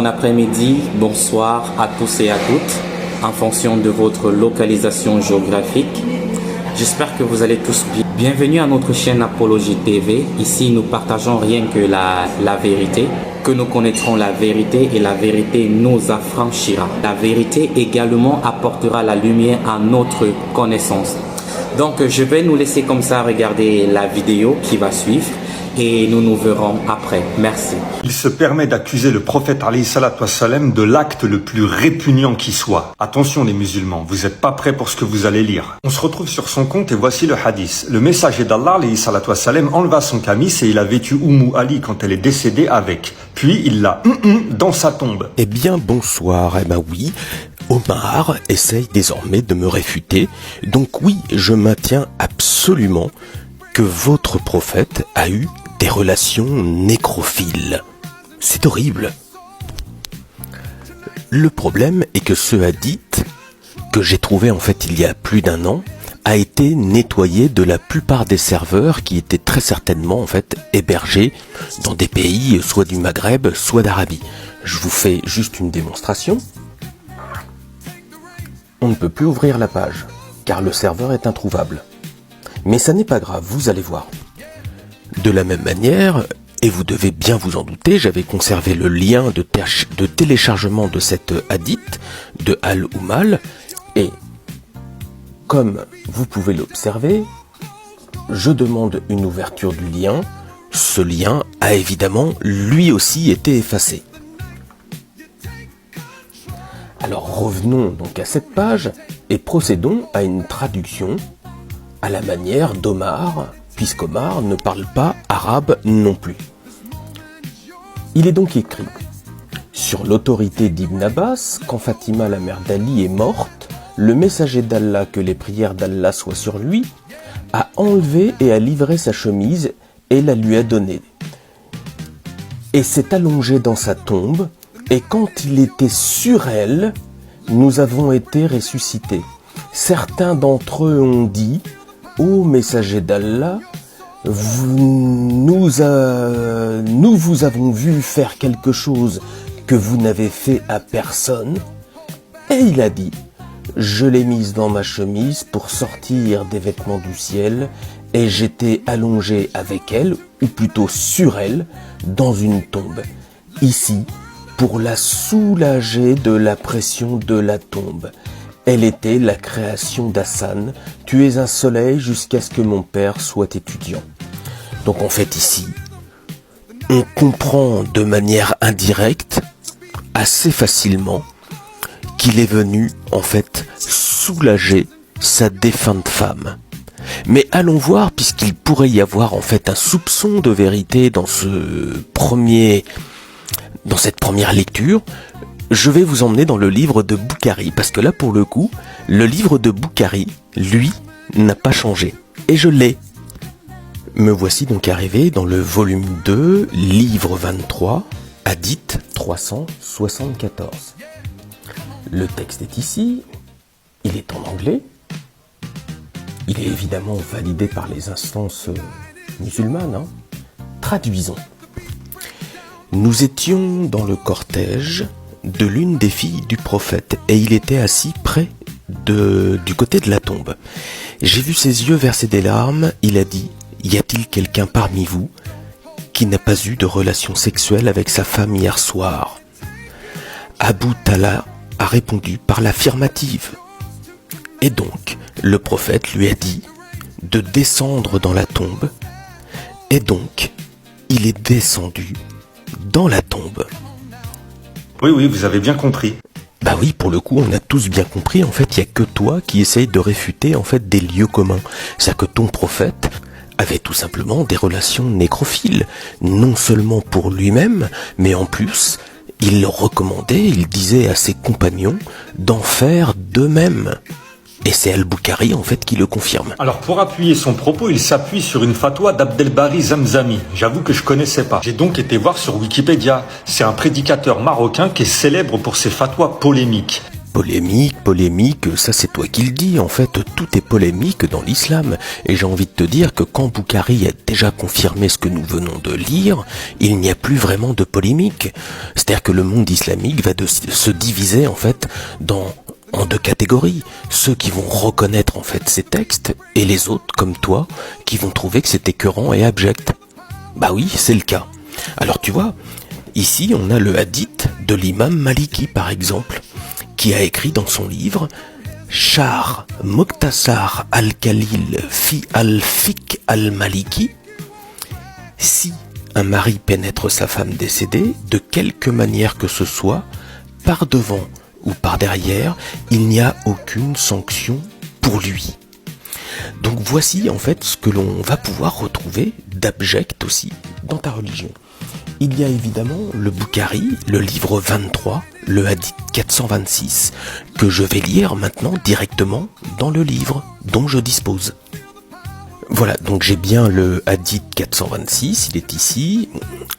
bon après-midi, bonsoir à tous et à toutes, en fonction de votre localisation géographique. J'espère que vous allez tous bien. Bienvenue à notre chaîne Apologie TV. Ici, nous partageons rien que la vérité, que nous connaîtrons la vérité et la vérité nous affranchira. La vérité également apportera la lumière à notre connaissance. Donc, je vais nous laisser comme ça regarder la vidéo qui va suivre. Et nous nous verrons après. Merci. Il se permet d'accuser le prophète alayhi salatu wassalam de l'acte le plus répugnant qui soit. Attention les musulmans, vous n'êtes pas prêts pour ce que vous allez lire. On se retrouve sur son compte et voici le hadith. Le messager d'Allah alayhi salatu wassalam enleva son camis et il a vêtu Umm Ali quand elle est décédée avec. Puis il l'a dans sa tombe. Eh bien bonsoir, eh ben oui. Omar essaye désormais de me réfuter. Donc oui, je maintiens absolument que votre prophète a eu des relations nécrophiles. C'est horrible. Le problème est que ce hadith, que j'ai trouvé en fait il y a plus d'un an, a été nettoyé de la plupart des serveurs qui étaient très certainement en fait hébergés dans des pays soit du Maghreb, soit d'Arabie. Je vous fais juste une démonstration. On ne peut plus ouvrir la page, car le serveur est introuvable. Mais ça n'est pas grave, vous allez voir. De la même manière, et vous devez bien vous en douter, j'avais conservé le lien de téléchargement de cette hadith de Al-Umal, et comme vous pouvez l'observer, je demande une ouverture du lien. Ce lien a évidemment lui aussi été effacé. Alors revenons donc à cette page et procédons à une traduction à la manière d'Omar, puisqu'Omar ne parle pas arabe non plus. Il est donc écrit, sur l'autorité d'Ibn Abbas, quand Fatima la mère d'Ali est morte, le messager d'Allah, que les prières d'Allah soient sur lui, a enlevé et a livré sa chemise et la lui a donnée. Et s'est allongé dans sa tombe, et quand il était sur elle, nous avons été ressuscités. Certains d'entre eux ont dit, ô messager d'Allah, nous vous avons vu faire quelque chose que vous n'avez fait à personne. Et il a dit, je l'ai mise dans ma chemise pour sortir des vêtements du ciel, et j'étais allongé avec elle, ou plutôt sur elle, dans une tombe. Ici, pour la soulager de la pression de la tombe. Elle était la création d'Hassan. Tu es un soleil jusqu'à ce que mon père soit étudiant. Donc en fait ici, on comprend de manière indirecte, assez facilement, qu'il est venu en fait soulager sa défunte femme. Mais allons voir, puisqu'il pourrait y avoir en fait un soupçon de vérité dans cette première lecture, je vais vous emmener dans le livre de Boukhari, parce que là, pour le coup, le livre de Boukhari, lui, n'a pas changé. Et je l'ai. Me voici donc arrivé dans le volume 2, livre 23, hadith 374. Le texte est ici, il est en anglais, il est évidemment validé par les instances musulmanes. Hein. Traduisons. Nous étions dans le cortège de l'une des filles du prophète, et il était assis près du côté de la tombe. J'ai vu ses yeux verser des larmes. Il a dit, y a-t-il quelqu'un parmi vous qui n'a pas eu de relation sexuelle avec sa femme hier soir? Abu Talha a répondu par l'affirmative. Et donc, le prophète lui a dit de descendre dans la tombe, et donc, il est descendu dans la tombe. Oui, vous avez bien compris. Bah oui, pour le coup, on a tous bien compris. En fait, il n'y a que toi qui essaye de réfuter en fait des lieux communs. C'est-à-dire que ton prophète avait tout simplement des relations nécrophiles, non seulement pour lui-même, mais en plus, il recommandait, il disait à ses compagnons d'en faire d'eux-mêmes. Et c'est Al-Boukhari en fait qui le confirme. Alors pour appuyer son propos, il s'appuie sur une fatwa d'Abdelbari Zamzami. J'avoue que je connaissais pas. J'ai donc été voir sur Wikipédia. C'est un prédicateur marocain qui est célèbre pour ses fatwas polémiques. Polémique, ça c'est toi qui le dis. En fait, tout est polémique dans l'islam. Et j'ai envie de te dire que quand Boukhari a déjà confirmé ce que nous venons de lire, il n'y a plus vraiment de polémique. C'est-à-dire que le monde islamique va se diviser en fait en deux catégories. Ceux qui vont reconnaître en fait ces textes et les autres, comme toi, qui vont trouver que c'est écœurant et abject. Bah oui, c'est le cas. Alors tu vois, ici on a le hadith de l'imam Maliki par exemple, qui a écrit dans son livre Char Muqtasar al-Khalil fi al-Fiqh al-Maliki: si un mari pénètre sa femme décédée, de quelque manière que ce soit, par devant ou par derrière, il n'y a aucune sanction pour lui. Donc voici en fait ce que l'on va pouvoir retrouver d'abject aussi dans ta religion. Il y a évidemment le Boukhari, le livre 23, le hadith 426, que je vais lire maintenant directement dans le livre dont je dispose. Voilà, donc j'ai bien le hadith 426, il est ici.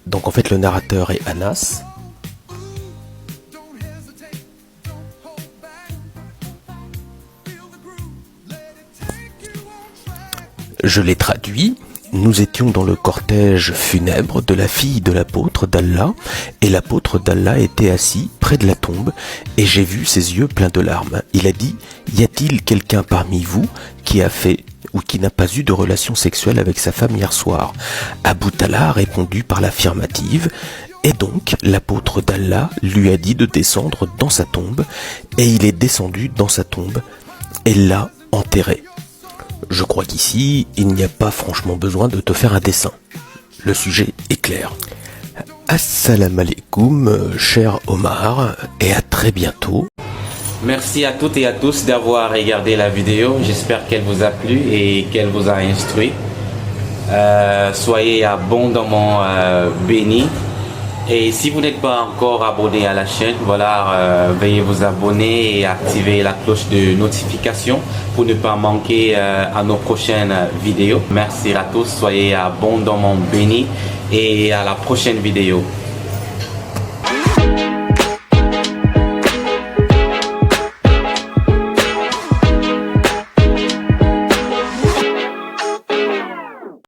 Donc en fait le narrateur est Anas. Je l'ai traduit. Nous étions dans le cortège funèbre de la fille de l'apôtre d'Allah, et l'apôtre d'Allah était assis près de la tombe, et j'ai vu ses yeux pleins de larmes. Il a dit: y a-t-il quelqu'un parmi vous qui a fait ou qui n'a pas eu de relation sexuelle avec sa femme hier soir? Abu Talha a répondu par l'affirmative, et donc l'apôtre d'Allah lui a dit de descendre dans sa tombe, et il est descendu dans sa tombe, et l'a enterré. Je crois qu'ici, il n'y a pas franchement besoin de te faire un dessin. Le sujet est clair. Assalamu alaikum, cher Omar, et à très bientôt. Merci à toutes et à tous d'avoir regardé la vidéo. J'espère qu'elle vous a plu et qu'elle vous a instruit. Soyez abondamment bénis. Et si vous n'êtes pas encore abonné à la chaîne, voilà, veuillez vous abonner et activer la cloche de notification pour ne pas manquer à nos prochaines vidéos. Merci à tous, soyez abondamment bénis et à la prochaine vidéo.